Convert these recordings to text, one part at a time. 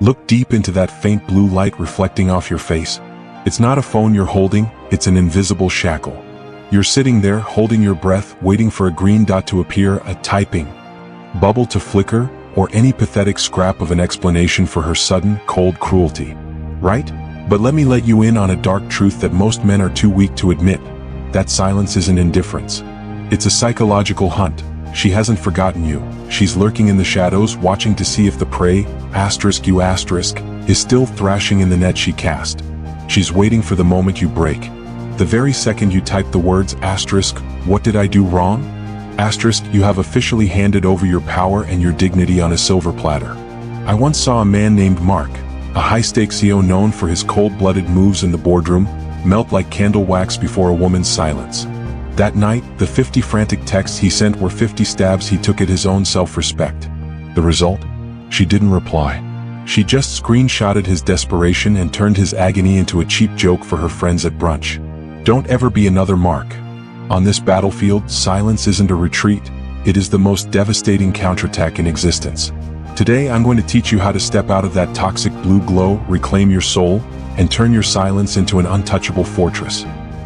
Look deep into that faint blue light reflecting off your face. It's not a phone you're holding, it's an invisible shackle. You're sitting there, holding your breath, waiting for a green dot to appear, a typing bubble to flicker, or any pathetic scrap of an explanation for her sudden, cold cruelty. Right? But let me let you in on a dark truth that most men are too weak to admit. That silence isn't indifference. It's a psychological hunt. She hasn't forgotten you. She's lurking in the shadows, watching to see if the prey, is still thrashing in the net she cast. She's waiting for the moment you break. The very second you type the words what did I do wrong? You have officially handed over your power and your dignity on a silver platter. I once saw a man named Mark, a high-stakes CEO known for his cold-blooded moves in the boardroom, melt like candle wax before a woman's silence. That night, the 50 frantic texts he sent were 50 stabs he took at his own self-respect. The result? She didn't reply. She just screenshotted his desperation and turned his agony into a cheap joke for her friends at brunch. Don't ever be another Mark. On this battlefield, silence isn't a retreat, it is the most devastating counterattack in existence. Today I'm going to teach you how to step out of that toxic blue glow, reclaim your soul, and turn your silence into an untouchable fortress.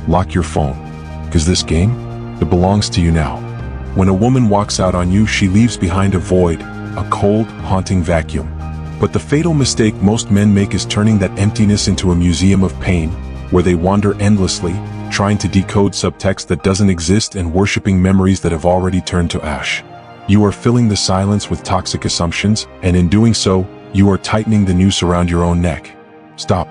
Lock your phone. Because this game, it belongs to you now. When a woman walks out on you, she leaves behind a void, a cold, haunting vacuum. But the fatal mistake most men make is turning that emptiness into a museum of pain, where they wander endlessly, trying to decode subtext that doesn't exist and worshipping memories that have already turned to ash. You are filling the silence with toxic assumptions, and in doing so, you are tightening the noose around your own neck. Stop.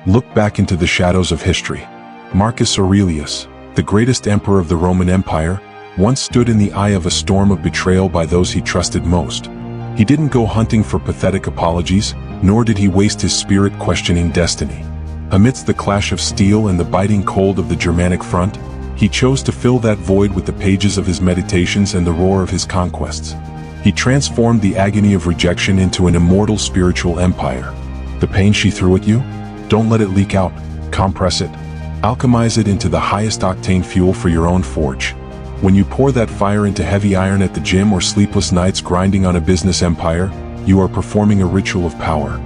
Look back into the shadows of history. Marcus Aurelius, the greatest emperor of the Roman Empire, once stood in the eye of a storm of betrayal by those he trusted most. He didn't go hunting for pathetic apologies, nor did he waste his spirit questioning destiny. Amidst the clash of steel and the biting cold of the Germanic front, he chose to fill that void with the pages of his meditations and the roar of his conquests. He transformed the agony of rejection into an immortal spiritual empire. The pain she threw at you? Don't let it leak out. Compress it. Alchemize it into the highest octane fuel for your own forge. When you pour that fire into heavy iron at the gym or sleepless nights grinding on a business empire, you are performing a ritual of power.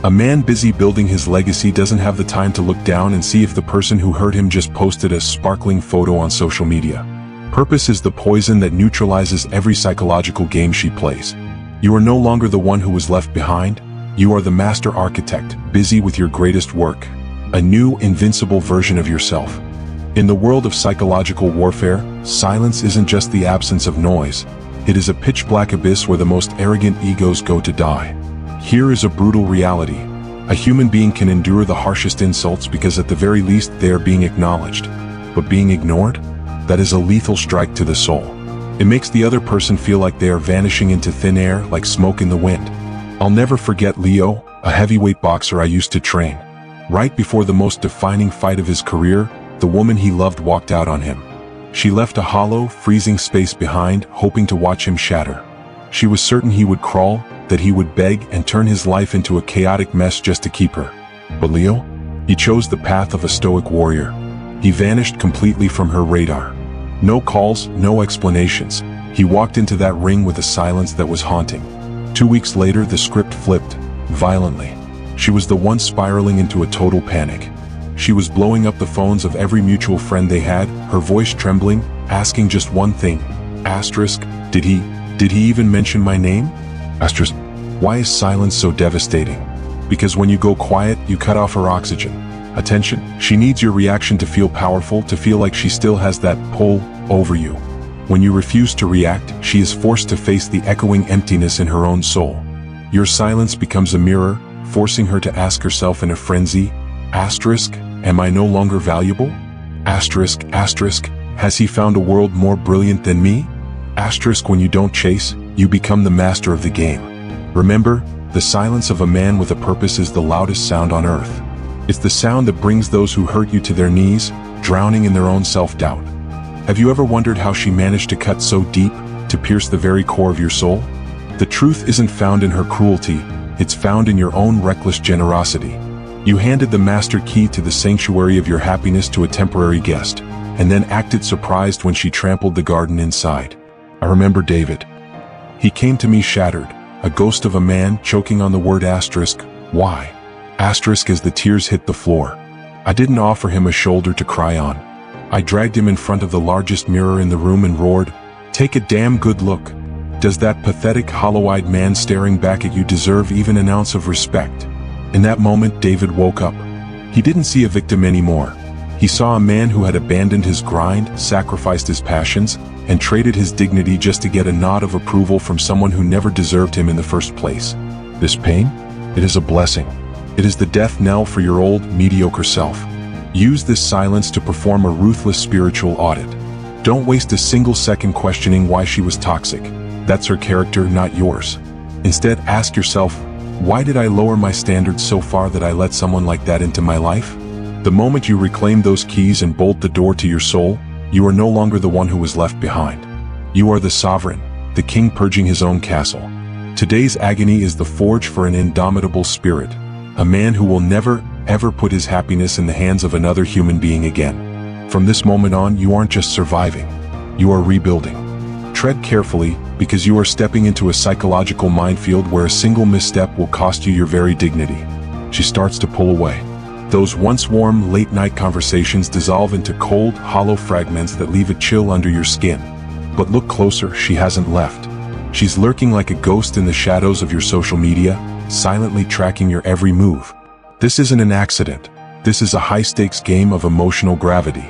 A man busy building his legacy doesn't have the time to look down and see if the person who hurt him just posted a sparkling photo on social media. Purpose is the poison that neutralizes every psychological game she plays. You are no longer the one who was left behind. You are the master architect, busy with your greatest work. A new, invincible version of yourself. In the world of psychological warfare, silence isn't just the absence of noise. It is a pitch-black abyss where the most arrogant egos go to die. Here is a brutal reality. A human being can endure the harshest insults because at the very least they are being acknowledged. But being ignored? That is a lethal strike to the soul. It makes the other person feel like they are vanishing into thin air, like smoke in the wind. I'll never forget Leo, a heavyweight boxer I used to train. Right before the most defining fight of his career, the woman he loved walked out on him. She left a hollow, freezing space behind, hoping to watch him shatter. She was certain he would crawl, that he would beg and turn his life into a chaotic mess just to keep her. But Leo? He chose the path of a stoic warrior. He vanished completely from her radar. No calls, no explanations. He walked into that ring with a silence that was haunting. 2 weeks later, the script flipped, violently. She was the one spiraling into a total panic. She was blowing up the phones of every mutual friend they had, her voice trembling, asking just one thing. Did he even mention my name? Why is silence so devastating? Because when you go quiet, you cut off her oxygen. Attention, she needs your reaction to feel powerful, to feel like she still has that pull over you. When you refuse to react, she is forced to face the echoing emptiness in her own soul. Your silence becomes a mirror, forcing her to ask herself in a frenzy, am I no longer valuable? Has he found a world more brilliant than me? When you don't chase, you become the master of the game. Remember, the silence of a man with a purpose is the loudest sound on earth. It's the sound that brings those who hurt you to their knees, drowning in their own self-doubt. Have you ever wondered how she managed to cut so deep, to pierce the very core of your soul? The truth isn't found in her cruelty, it's found in your own reckless generosity. You handed the master key to the sanctuary of your happiness to a temporary guest, and then acted surprised when she trampled the garden inside. I remember David. He came to me shattered, a ghost of a man choking on the word Why? Asterisk as the tears hit the floor. I didn't offer him a shoulder to cry on. I dragged him in front of the largest mirror in the room and roared, "Take a damn good look. Does that pathetic, hollow-eyed man staring back at you deserve even an ounce of respect?" In that moment, David woke up. He didn't see a victim anymore. He saw a man who had abandoned his grind, sacrificed his passions, and traded his dignity just to get a nod of approval from someone who never deserved him in the first place. This pain? It is a blessing. It is the death knell for your old, mediocre self. Use this silence to perform a ruthless spiritual audit. Don't waste a single second questioning why she was toxic. That's her character, not yours. Instead, ask yourself, why did I lower my standards so far that I let someone like that into my life? The moment you reclaim those keys and bolt the door to your soul, you are no longer the one who was left behind. You are the sovereign, the king purging his own castle. Today's agony is the forge for an indomitable spirit, a man who will never, ever put his happiness in the hands of another human being again. From this moment on, you aren't just surviving, you are rebuilding. Tread carefully, because you are stepping into a psychological minefield where a single misstep will cost you your very dignity. She starts to pull away. Those once warm, late-night conversations dissolve into cold, hollow fragments that leave a chill under your skin. But look closer, she hasn't left. She's lurking like a ghost in the shadows of your social media, silently tracking your every move. This isn't an accident. This is a high-stakes game of emotional gravity.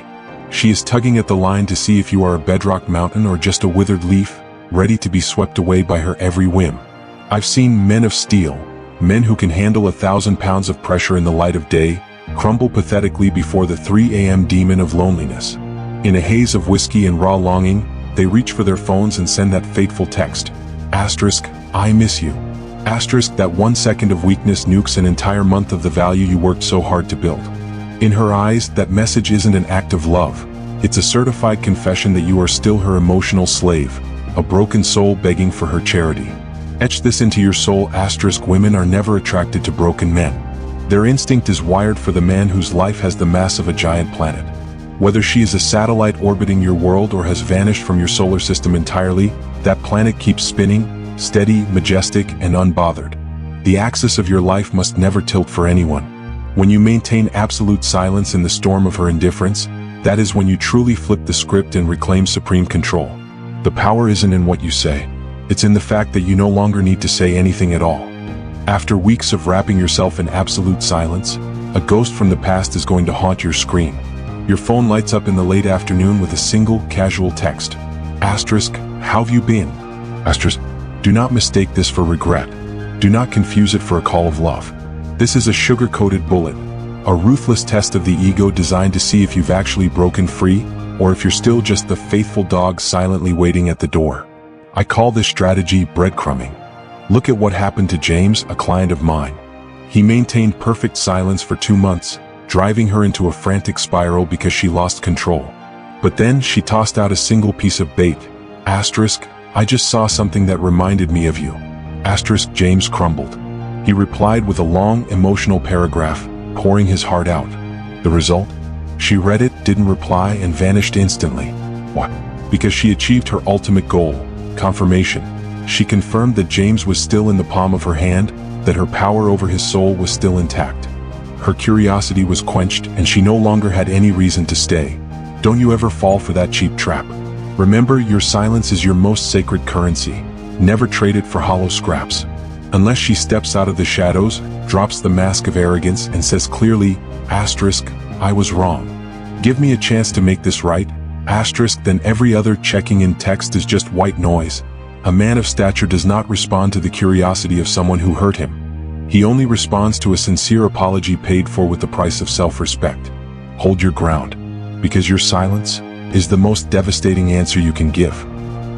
She is tugging at the line to see if you are a bedrock mountain or just a withered leaf, ready to be swept away by her every whim. I've seen men of steel, men who can handle 1,000 pounds of pressure in the light of day, crumble pathetically before the 3 a.m. demon of loneliness. In a haze of whiskey and raw longing, they reach for their phones and send that fateful text. Asterisk, I miss you. Asterisk, that 1 second of weakness nukes an entire month of the value you worked so hard to build. In her eyes, that message isn't an act of love. It's a certified confession that you are still her emotional slave, a broken soul begging for her charity. Etch this into your soul. Asterisk, women are never attracted to broken men. Their instinct is wired for the man whose life has the mass of a giant planet. Whether she is a satellite orbiting your world or has vanished from your solar system entirely, that planet keeps spinning, steady, majestic, and unbothered. The axis of your life must never tilt for anyone. When you maintain absolute silence in the storm of her indifference, that is when you truly flip the script and reclaim supreme control. The power isn't in what you say. It's in the fact that you no longer need to say anything at all. After weeks of wrapping yourself in absolute silence, a ghost from the past is going to haunt your screen. Your phone lights up in the late afternoon with a single, casual text. Asterisk, how have you been? Asterisk, do not mistake this for regret. Do not confuse it for a call of love. This is a sugar-coated bullet, a ruthless test of the ego designed to see if you've actually broken free, or if you're still just the faithful dog silently waiting at the door. I call this strategy breadcrumbing. Look at what happened to James, a client of mine. He maintained perfect silence for 2 months, driving her into a frantic spiral because she lost control. But then she tossed out a single piece of bait. Asterisk, I just saw something that reminded me of you. Asterisk, James crumbled. He replied with a long, emotional paragraph, pouring his heart out. The result? She read it, didn't reply, and vanished instantly. What? Because she achieved her ultimate goal, confirmation. She confirmed that James was still in the palm of her hand, that her power over his soul was still intact. Her curiosity was quenched, and she no longer had any reason to stay. Don't you ever fall for that cheap trap. Remember, your silence is your most sacred currency. Never trade it for hollow scraps. Unless she steps out of the shadows, drops the mask of arrogance, and says clearly, asterisk, I was wrong. Give me a chance to make this right. Asterisk, then every other checking in text is just white noise. A man of stature does not respond to the curiosity of someone who hurt him. He only responds to a sincere apology paid for with the price of self-respect. Hold your ground, because your silence is the most devastating answer you can give.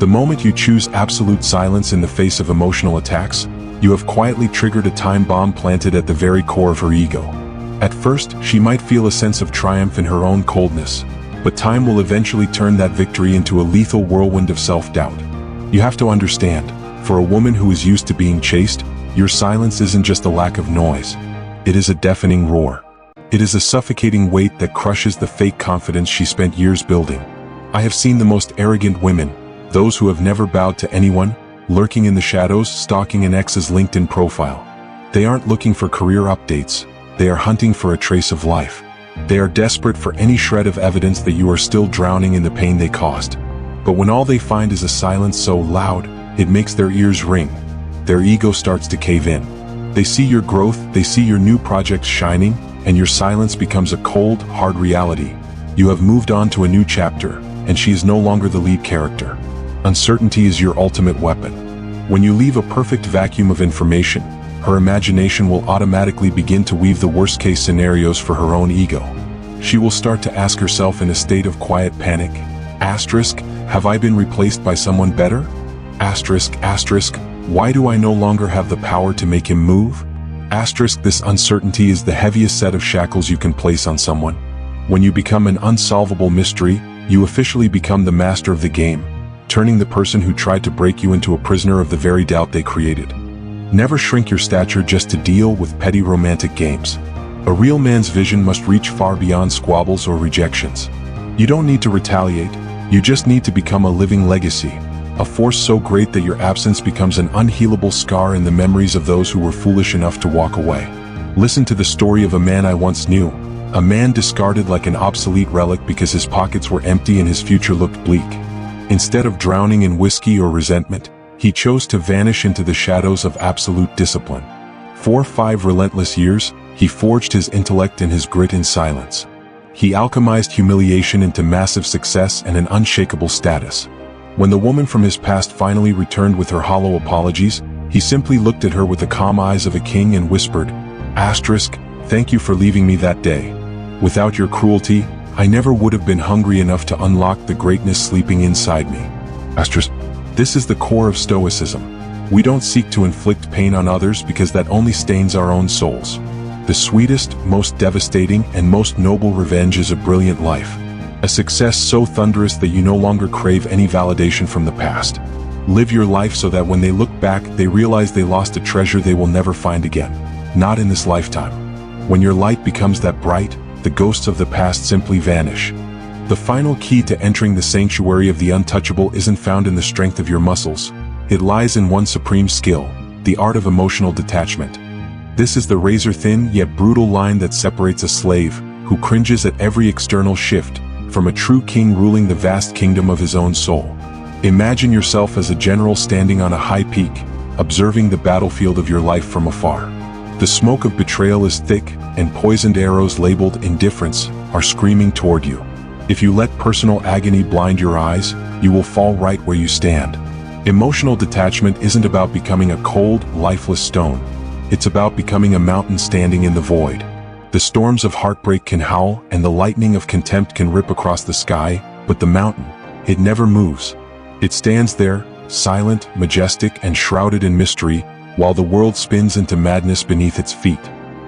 The moment you choose absolute silence in the face of emotional attacks, you have quietly triggered a time bomb planted at the very core of her ego. At first, she might feel a sense of triumph in her own coldness, but time will eventually turn that victory into a lethal whirlwind of self-doubt. You have to understand, for a woman who is used to being chased, your silence isn't just a lack of noise. It is a deafening roar. It is a suffocating weight that crushes the fake confidence she spent years building. I have seen the most arrogant women, those who have never bowed to anyone, lurking in the shadows, stalking an ex's LinkedIn profile. They aren't looking for career updates, they are hunting for a trace of life. They are desperate for any shred of evidence that you are still drowning in the pain they caused. But when all they find is a silence so loud, it makes their ears ring, their ego starts to cave in. They see your growth, they see your new projects shining, and your silence becomes a cold, hard reality. You have moved on to a new chapter, and she is no longer the lead character. Uncertainty is your ultimate weapon. When you leave a perfect vacuum of information, her imagination will automatically begin to weave the worst-case scenarios for her own ego. She will start to ask herself in a state of quiet panic, asterisk, have I been replaced by someone better? Asterisk, asterisk, why do I no longer have the power to make him move? Asterisk, this uncertainty is the heaviest set of shackles you can place on someone. When you become an unsolvable mystery, you officially become the master of the game, turning the person who tried to break you into a prisoner of the very doubt they created. Never shrink your stature just to deal with petty romantic games. A real man's vision must reach far beyond squabbles or rejections. You don't need to retaliate, you just need to become a living legacy, a force so great that your absence becomes an unhealable scar in the memories of those who were foolish enough to walk away. Listen to the story of a man I once knew, a man discarded like an obsolete relic because his pockets were empty and his future looked bleak. Instead of drowning in whiskey or resentment, he chose to vanish into the shadows of absolute discipline. For 5 relentless years, he forged his intellect and his grit in silence. He alchemized humiliation into massive success and an unshakable status. When the woman from his past finally returned with her hollow apologies, he simply looked at her with the calm eyes of a king and whispered, asterisk, thank you for leaving me that day. Without your cruelty, I never would have been hungry enough to unlock the greatness sleeping inside me. Asterisk. This is the core of Stoicism. We don't seek to inflict pain on others because that only stains our own souls. The sweetest, most devastating, and most noble revenge is a brilliant life. A success so thunderous that you no longer crave any validation from the past. Live your life so that when they look back, they realize they lost a treasure they will never find again. Not in this lifetime. When your light becomes that bright, the ghosts of the past simply vanish. The final key to entering the sanctuary of the untouchable isn't found in the strength of your muscles. It lies in one supreme skill, the art of emotional detachment. This is the razor-thin yet brutal line that separates a slave, who cringes at every external shift, from a true king ruling the vast kingdom of his own soul. Imagine yourself as a general standing on a high peak, observing the battlefield of your life from afar. The smoke of betrayal is thick, and poisoned arrows labeled indifference are screaming toward you. If you let personal agony blind your eyes, you will fall right where you stand. Emotional detachment isn't about becoming a cold, lifeless stone. It's about becoming a mountain standing in the void. The storms of heartbreak can howl, and the lightning of contempt can rip across the sky, but the mountain, it never moves. It stands there, silent, majestic, and shrouded in mystery, while the world spins into madness beneath its feet.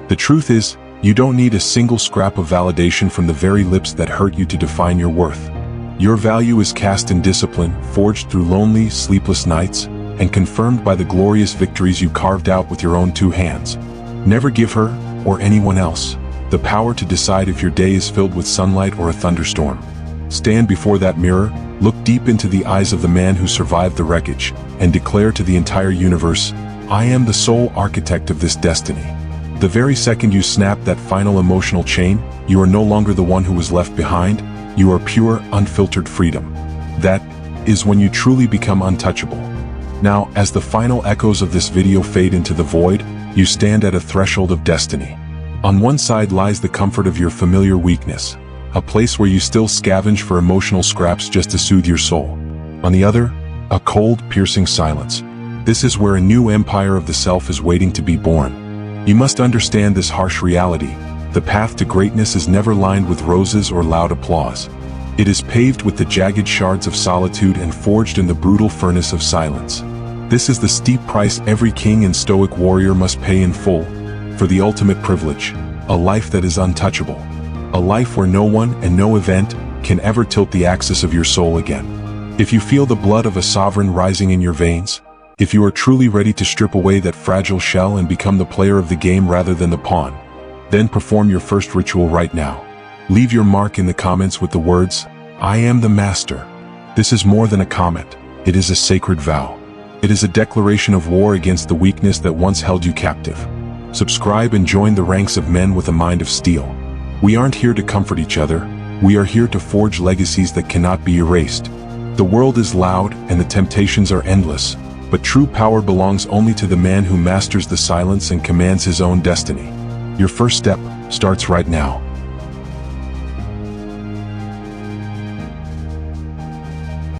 The truth is, you don't need a single scrap of validation from the very lips that hurt you to define your worth. Your value is cast in discipline, forged through lonely, sleepless nights, and confirmed by the glorious victories you carved out with your own 2 hands. Never give her, or anyone else, the power to decide if your day is filled with sunlight or a thunderstorm. Stand before that mirror, look deep into the eyes of the man who survived the wreckage, and declare to the entire universe, I am the sole architect of this destiny. The very second you snap that final emotional chain, you are no longer the one who was left behind, you are pure, unfiltered freedom. That is when you truly become untouchable. Now, as the final echoes of this video fade into the void, you stand at a threshold of destiny. On one side lies the comfort of your familiar weakness, a place where you still scavenge for emotional scraps just to soothe your soul. On the other, a cold, piercing silence. This is where a new empire of the self is waiting to be born. You must understand this harsh reality. The path to greatness is never lined with roses or loud applause. It is paved with the jagged shards of solitude and forged in the brutal furnace of silence. This is the steep price every king and stoic warrior must pay in full, for the ultimate privilege, a life that is untouchable. A life where no one and no event can ever tilt the axis of your soul again. If you feel the blood of a sovereign rising in your veins, if you are truly ready to strip away that fragile shell and become the player of the game rather than the pawn, then perform your first ritual right now. Leave your mark in the comments with the words, I am the master. This is more than a comment. It is a sacred vow. It is a declaration of war against the weakness that once held you captive. Subscribe and join the ranks of men with a mind of steel. We aren't here to comfort each other. We are here to forge legacies that cannot be erased. The world is loud and the temptations are endless, but true power belongs only to the man who masters the silence and commands his own destiny. Your first step starts right now.